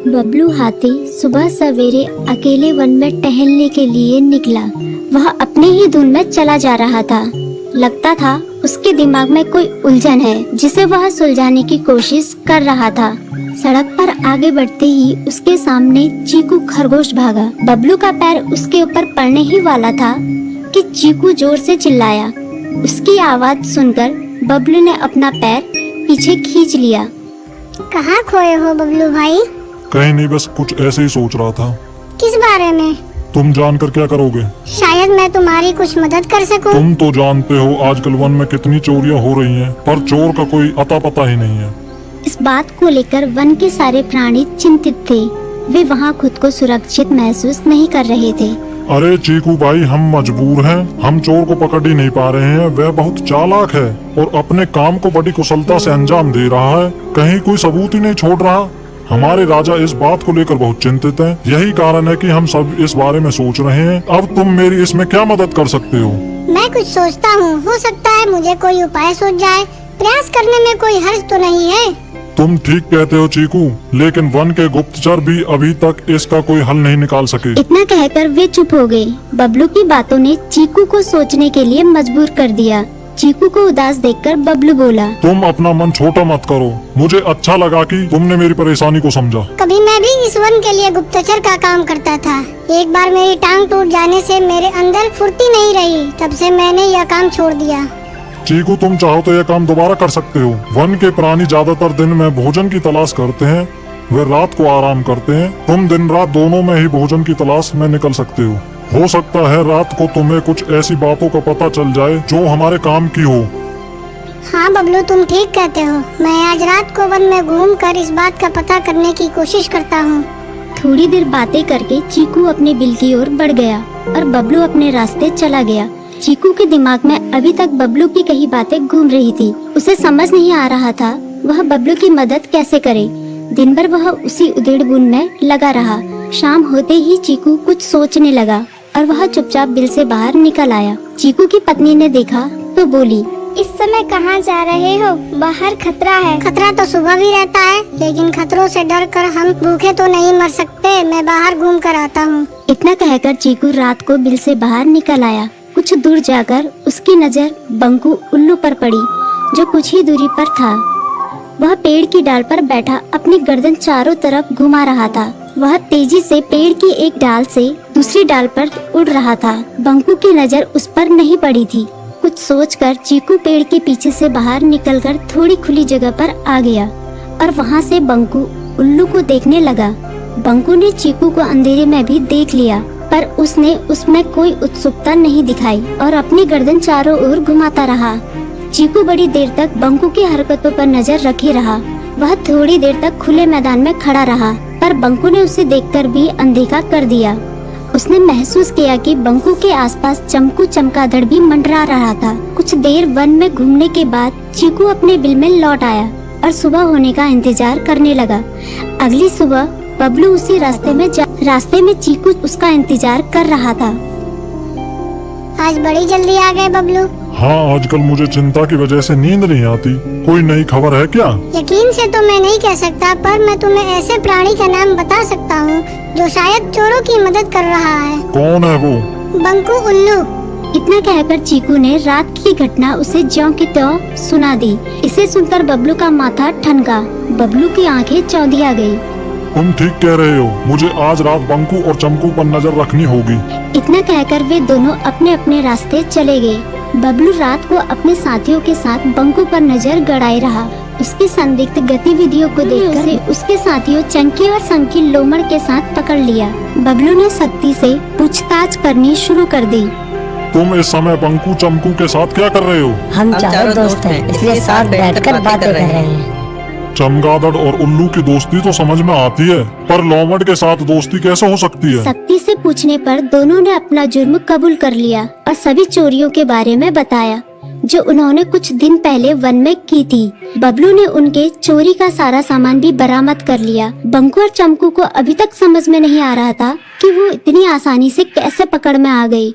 बबलू हाथी सुबह सवेरे अकेले वन में टहलने के लिए निकला। वह अपने ही धुन में चला जा रहा था। लगता था उसके दिमाग में कोई उलझन है जिसे वह सुलझाने की कोशिश कर रहा था। सड़क पर आगे बढ़ते ही उसके सामने चीकू खरगोश भागा। बबलू का पैर उसके ऊपर पड़ने ही वाला था कि चीकू जोर से चिल्लाया। उसकी आवाज सुनकर बबलू ने अपना पैर पीछे खींच लिया। कहाँ खोए हो बबलू भाई? कहीं नहीं, बस कुछ ऐसे ही सोच रहा था। किस बारे में? तुम जानकर क्या करोगे? शायद मैं तुम्हारी कुछ मदद कर सकूं। तुम तो जानते हो आजकल वन में कितनी चोरियां हो रही हैं, पर चोर का कोई अता पता ही नहीं है। इस बात को लेकर वन के सारे प्राणी चिंतित थे। वे वहाँ खुद को सुरक्षित महसूस नहीं कर रहे थे। अरे चीकू भाई, हम मजबूर हैं। हम चोर को पकड़ ही नहीं पा रहे हैं। वह बहुत चालाक है और अपने काम को बड़ी कुशलता से अंजाम दे रहा है। कहीं कोई सबूत ही नहीं छोड़ रहा। हमारे राजा इस बात को लेकर बहुत चिंतित हैं। यही कारण है कि हम सब इस बारे में सोच रहे हैं। अब तुम मेरी इसमें क्या मदद कर सकते हो? मैं कुछ सोचता हूँ, हो सकता है मुझे कोई उपाय सूझ जाए। प्रयास करने में कोई हर्ज तो नहीं है। तुम ठीक कहते हो चीकू, लेकिन वन के गुप्तचर भी अभी तक इसका कोई हल नहीं निकाल सके। इतना कहकर वे चुप हो गए। बबलू की बातों ने चीकू को सोचने के लिए मजबूर कर दिया। चीकू को उदास देखकर बबलू बोला, तुम अपना मन छोटा मत करो। मुझे अच्छा लगा कि तुमने मेरी परेशानी को समझा। कभी मैं भी इस वन के लिए गुप्तचर का काम करता था। एक बार मेरी टांग टूट जाने से मेरे अंदर फुर्ती नहीं रही। तब से मैंने यह काम छोड़ दिया। चीकू, तुम चाहो तो यह काम दोबारा कर सकते हो। वन के प्राणी ज्यादातर दिन में भोजन की तलाश करते हैं, वे रात को आराम करते हैं। तुम दिन रात दोनों में ही भोजन की तलाश में निकल सकते हो सकता है रात को तुम्हें कुछ ऐसी बातों का पता चल जाए जो हमारे काम की हो। हाँ बबलू, तुम ठीक कहते हो। मैं आज रात को वन में घूमकर इस बात का पता करने की कोशिश करता हूँ। थोड़ी देर बातें करके चीकू अपने बिल की ओर बढ़ गया और बबलू अपने रास्ते चला गया। चीकू के दिमाग में अभी तक बबलू की कई बातें घूम रही थी। उसे समझ नहीं आ रहा था वह बबलू की मदद कैसे करे। दिन भर वह उसी उधेड़-बुन में लगा रहा। शाम होते ही चीकू कुछ सोचने लगा और वह चुपचाप बिल से बाहर निकल आया। चीकू की पत्नी ने देखा तो बोली, इस समय कहाँ जा रहे हो? बाहर खतरा है। खतरा तो सुबह भी रहता है, लेकिन खतरों से डर कर हम भूखे तो नहीं मर सकते। मैं बाहर घूम कर आता हूँ। इतना कहकर चीकू रात को बिल से बाहर निकल आया। कुछ दूर जाकर उसकी नजर बंकू उल्लू पर पड़ी, जो कुछ ही दूरी पर था। वह पेड़ की डाल पर बैठा अपनी गर्दन चारों तरफ घुमा रहा था। वह तेजी से पेड़ की एक डाल से दूसरी डाल पर उड़ रहा था। बंकू की नजर उस पर नहीं पड़ी थी। कुछ सोचकर चीकू पेड़ के पीछे से बाहर निकलकर थोड़ी खुली जगह पर आ गया और वहाँ से बंकू उल्लू को देखने लगा। बंकू ने चीकू को अंधेरे में भी देख लिया, पर उसने उसमें कोई उत्सुकता नहीं दिखाई और अपनी गर्दन चारों ओर घुमाता रहा। चीकू बड़ी देर तक बंकू की हरकतों पर नजर रखे रहा। वह थोड़ी देर तक खुले मैदान में खड़ा रहा, पर बंकू ने उसे देखकर भी अनदेखा कर दिया। उसने महसूस किया कि बंकू के आसपास चमकू चमगादड़ भी मंडरा रहा था। कुछ देर वन में घूमने के बाद चीकू अपने बिल में लौट आया और सुबह होने का इंतजार करने लगा। अगली सुबह बबलू उसी रास्ते में चीकू उसका इंतजार कर रहा था। आज बड़ी जल्दी आ गए बबलू। हाँ, आजकल मुझे चिंता की वजह से नींद नहीं आती। कोई नई खबर है क्या? यकीन से तो मैं नहीं कह सकता, पर मैं तुम्हें ऐसे प्राणी का नाम बता सकता हूँ जो शायद चोरों की मदद कर रहा है। कौन है वो? बंकू उल्लू। इतना कहकर चीकू ने रात की घटना उसे ज्यों की त्यों सुना दी। इसे सुनकर बबलू का माथा ठनका। बबलू की आंखें चौंधिया गई। तुम ठीक कह रहे हो। मुझे आज रात बंकू और चमकू पर नजर रखनी होगी। इतना कहकर वे दोनों अपने अपने रास्ते चले गए। बबलू रात को अपने साथियों के साथ बंकू पर नजर गड़ाए रहा। उसकी संदिग्ध गतिविधियों को देखकर उसके साथियों चंकी और संकी लोमड़ के साथ पकड़ लिया। बबलू ने सख्ती से पूछताछ करनी शुरू कर दी। तुम इस समय बंकू चमकू के साथ क्या कर रहे हो? हम चारों दोस्त हैं, इसलिए साथ बैठकर बातें कर रहे हैं। चमगादड़ और उल्लू की दोस्ती तो समझ में आती है, पर लोमड़ के साथ दोस्ती कैसे हो सकती है? सख्ती से पूछने पर दोनों ने अपना जुर्म कबूल कर लिया और सभी चोरियों के बारे में बताया जो उन्होंने कुछ दिन पहले वन में की थी। बबलू ने उनके चोरी का सारा सामान भी बरामद कर लिया। बंकू और चमकू को अभी तक समझ में नहीं आ रहा था कि वो इतनी आसानी से कैसे पकड़ में आ गई।